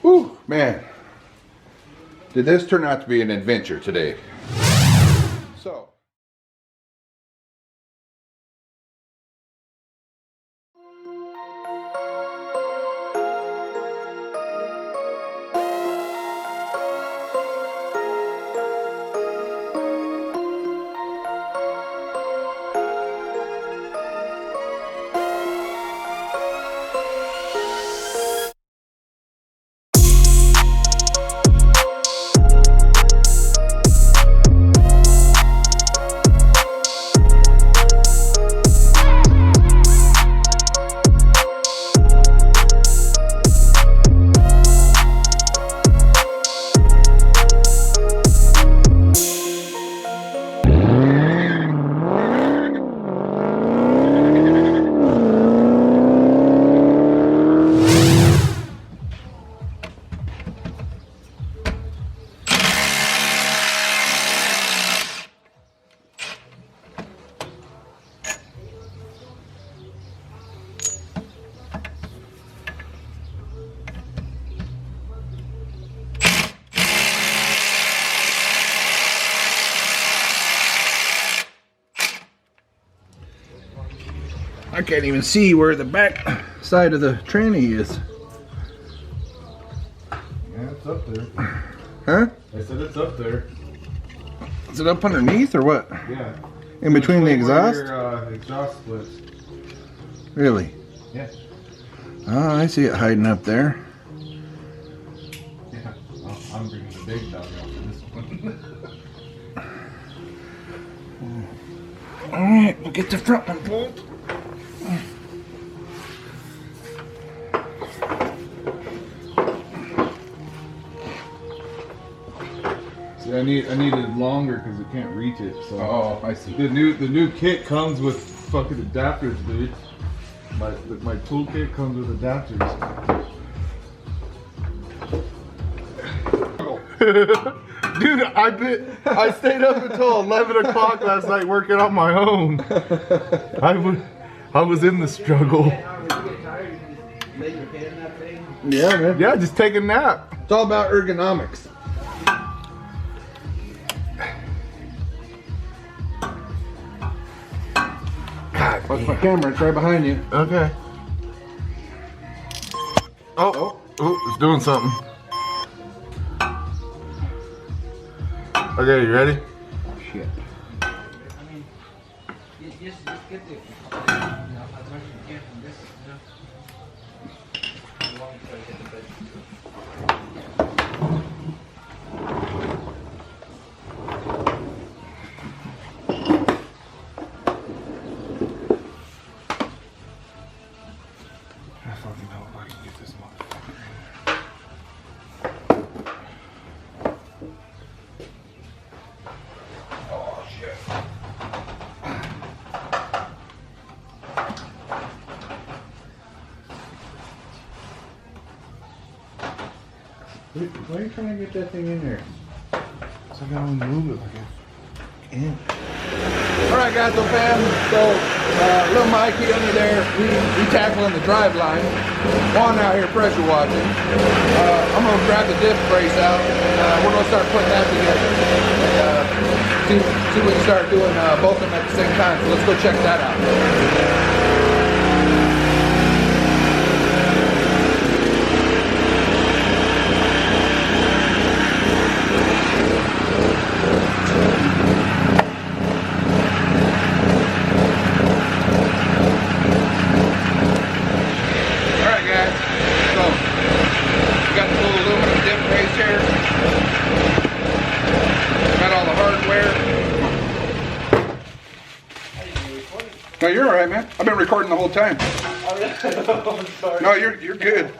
Whew, man. Did this turn out to be an adventure today? So. I can't even see where the back side of the tranny is. Yeah, it's up there. Huh? I said it's up there. Is it up underneath or what? Yeah. In between the exhaust? Your, exhaust splits. Really? Yeah. Oh, I see it hiding up there. Yeah. Well, I'm bringing the big dog out for this one. Alright, we'll get the front one pulled. See, I needed longer because it can't reach it. So. Oh, I see. The new kit comes with fucking adapters, dude. My toolkit comes with adapters. Dude, I stayed up until 11 o'clock last night working on my own. I was in the struggle. Yeah, man. Yeah, just take a nap. It's all about ergonomics. God, watch my camera, it's right behind you. Okay. Oh, it's doing something. Okay, you ready? Shit. Just get the I fucking know if I can get this motherfucker in. Oh, shit. Why are you trying to get that thing in there? So I gotta move it like it. Alright, GATO fam, so little Mikey under there, we tackling the drive line. Juan out here pressure washing. I'm going to grab the diff brace out and we're going to start putting that together. And see if we can start doing both of them at the same time. So let's go check that out. No, you're all right, man. I've been recording the whole time. I'm sorry. No, you're good.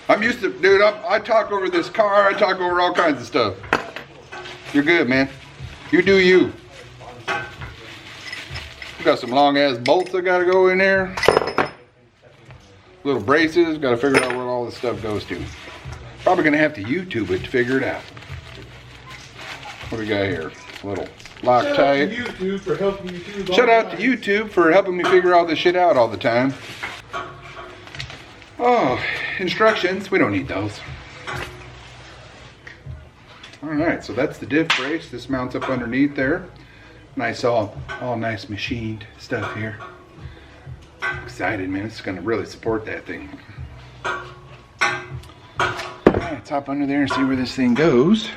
I'm used to, dude. I talk over this car. I talk over all kinds of stuff. You're good, man. You do you. We got some long ass bolts that got to go in there. Little braces. Got to figure out where all this stuff goes to. Probably gonna have to YouTube it to figure it out. What do we got here? A little Loctite. Shout out to YouTube for helping me through the Shout out to YouTube for helping me figure all this shit out all the time. Oh, instructions. We don't need those. Alright, so that's the diff brace. This mounts up underneath there. Nice, all nice machined stuff here. I'm excited, man. It's going to really support that thing. Alright, let's hop under there and see where this thing goes.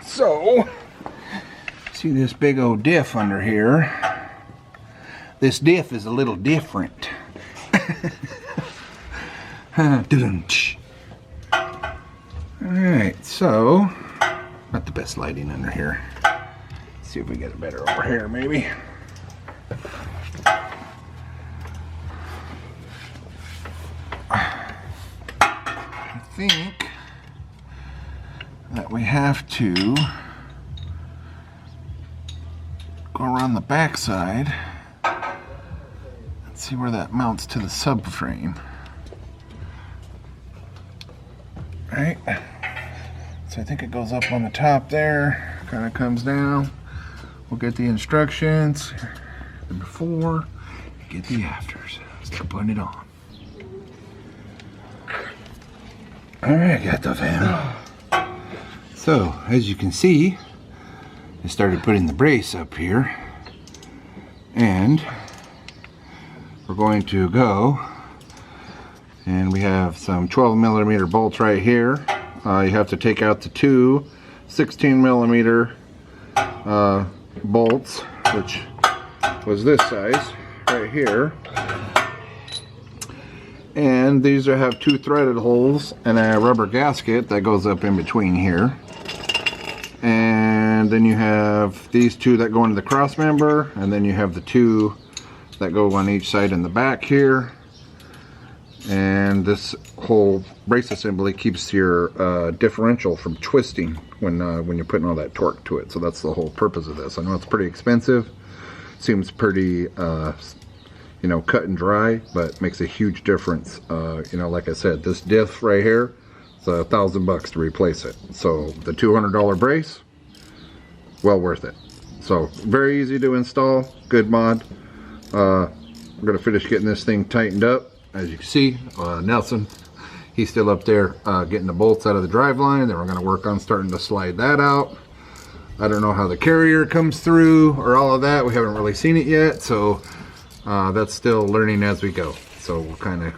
So, see this big old diff under here. This diff is a little different. Alright, so, not the best lighting under here. Let's see if we get it better over here, maybe. I think that we have to go around the back side and see where that mounts to the subframe. Right, so I think it goes up on the top there, kind of comes down. We'll get the instructions, the before, get the afters. Start putting it on. All right, got the fan. So, as you can see, I started putting the brace up here, and we're going to go, and we have some 12mm bolts right here. You have to take out the two 16mm bolts, which was this size right here. And these have two threaded holes and a rubber gasket that goes up in between here. And then you have these two that go into the cross member, and then you have the two that go on each side in the back here. And this whole brace assembly keeps your differential from twisting when you're putting all that torque to it. So that's the whole purpose of this. I know it's pretty expensive, seems pretty you know, cut and dry, but makes a huge difference. You know, like I said, this diff right here, it's $1,000 to replace it. So the $200 brace, well worth it. So very easy to install, good mod. We're gonna finish getting this thing tightened up. As you can see, Nelson, he's still up there getting the bolts out of the drive line. Then we're gonna work on starting to slide that out. I don't know how the carrier comes through or all of that. We haven't really seen it yet, so that's still learning as we go. So we'll kind of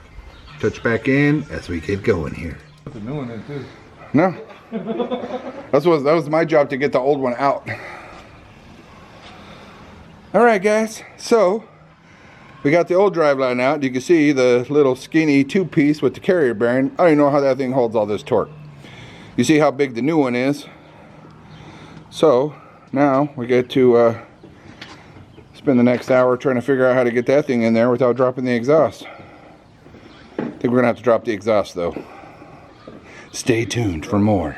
touch back in as we get going here. Put the new one in too. No, that was my job to get the old one out. All right, guys. So we got the old drive line out. You can see the little skinny two-piece with the carrier bearing. I don't even know how that thing holds all this torque. You see how big the new one is. So now we get to spend the next hour trying to figure out how to get that thing in there without dropping the exhaust. I think we're gonna have to drop the exhaust though. Stay tuned for more.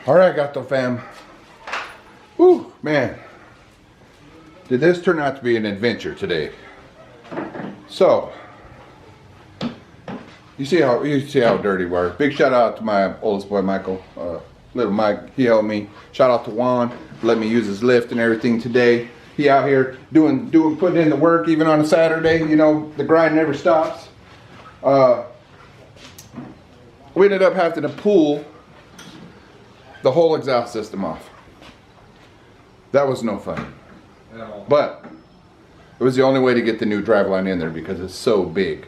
All right, Gato fam. Woo, man. Did this turn out to be an adventure today? So, you see how dirty we are. Big shout out to my oldest boy, Michael. Little Mike, he helped me. Shout out to Juan, let me use his lift and everything today. He out here putting in the work even on a Saturday. You know, the grind never stops. We ended up having to pull the whole exhaust system off. That was no fun. But it was the only way to get the new driveline in there because it's so big.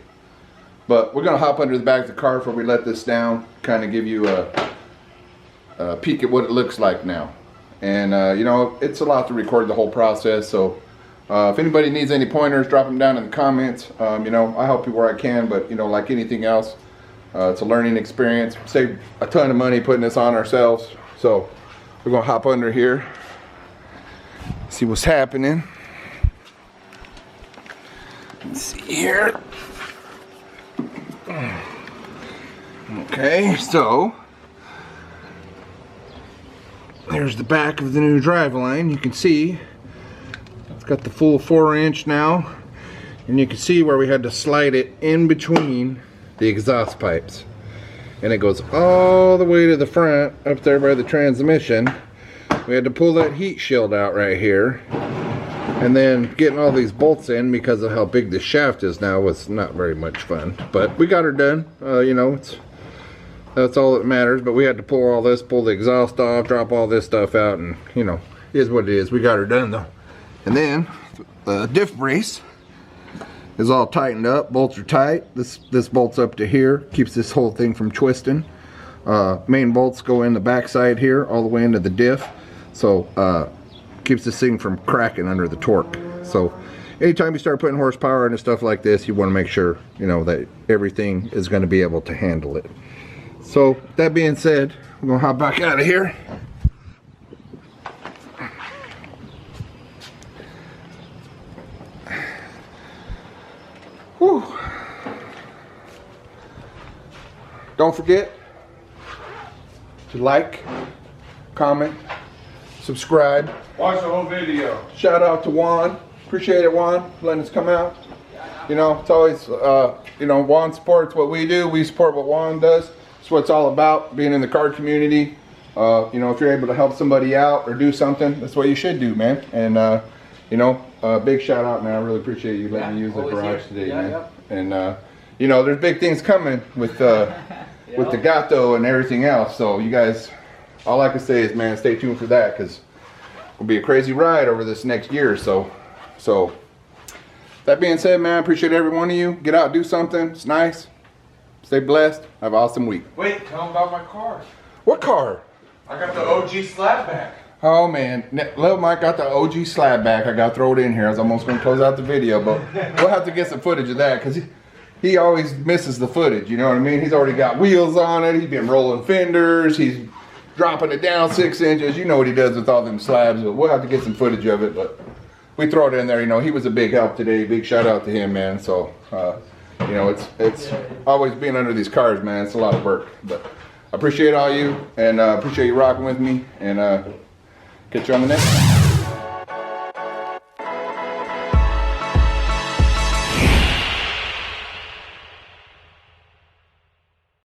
But we're gonna hop under the back of the car before we let this down, kind of give you a peek at what it looks like now. And you know, it's a lot to record the whole process, so if anybody needs any pointers, drop them down in the comments. You know, I help you where I can, but you know, like anything else, it's a learning experience. Save a ton of money putting this on ourselves. So we're gonna hop under here, see what's happening. Let's see here. Okay, so there's the back of the new driveline. You can see it's got the full 4-inch now, and you can see where we had to slide it in between the exhaust pipes, and it goes all the way to the front up there by the transmission. We had to pull that heat shield out right here, And then getting all these bolts in because of how big the shaft is now was not very much fun. But we got her done. You know, that's all that matters. But we had to pull all this, pull the exhaust off, drop all this stuff out, and you know, it is what it is. We got her done though. And then the diff brace is all tightened up. Bolts are tight. This bolts up to here, keeps this whole thing from twisting. Main bolts go in the backside here, all the way into the diff. So keeps this thing from cracking under the torque. So anytime you start putting horsepower into stuff like this, you want to make sure, you know, that everything is going to be able to handle it. So that being said, we're going to hop back out of here. Whew. Don't forget to like, comment, subscribe. Watch the whole video. Shout out to Juan. Appreciate it, Juan, letting us come out. You know, it's always, you know, Juan supports what we do. We support what Juan does. It's what it's all about, being in the car community. You know, if you're able to help somebody out or do something, that's what you should do, man. And, you know, big shout out, man. I really appreciate you letting me use the garage today, man. And, you know, there's big things coming with the GATO and everything else. So you guys, all I can say is, man, stay tuned for that, because it'll be a crazy ride over this next year or so. So that being said, man, I appreciate every one of you. Get out, do something. It's nice. Stay blessed. Have an awesome week. Wait, tell them about my car. What car? I got the OG slapback. Oh man, Little Mike got the OG slab back. I got to throw it in here. I was almost going to close out the video, but we'll have to get some footage of that, because he always misses the footage, you know what I mean? He's already got wheels on it. He's been rolling fenders. He's dropping it down 6 inches. You know what he does with all them slabs, but we'll have to get some footage of it, but we throw it in there. You know, he was a big help today. Big shout out to him, man. So, you know, it's always being under these cars, man. It's a lot of work, but I appreciate all you, and appreciate you rocking with me, and catch you on the next one.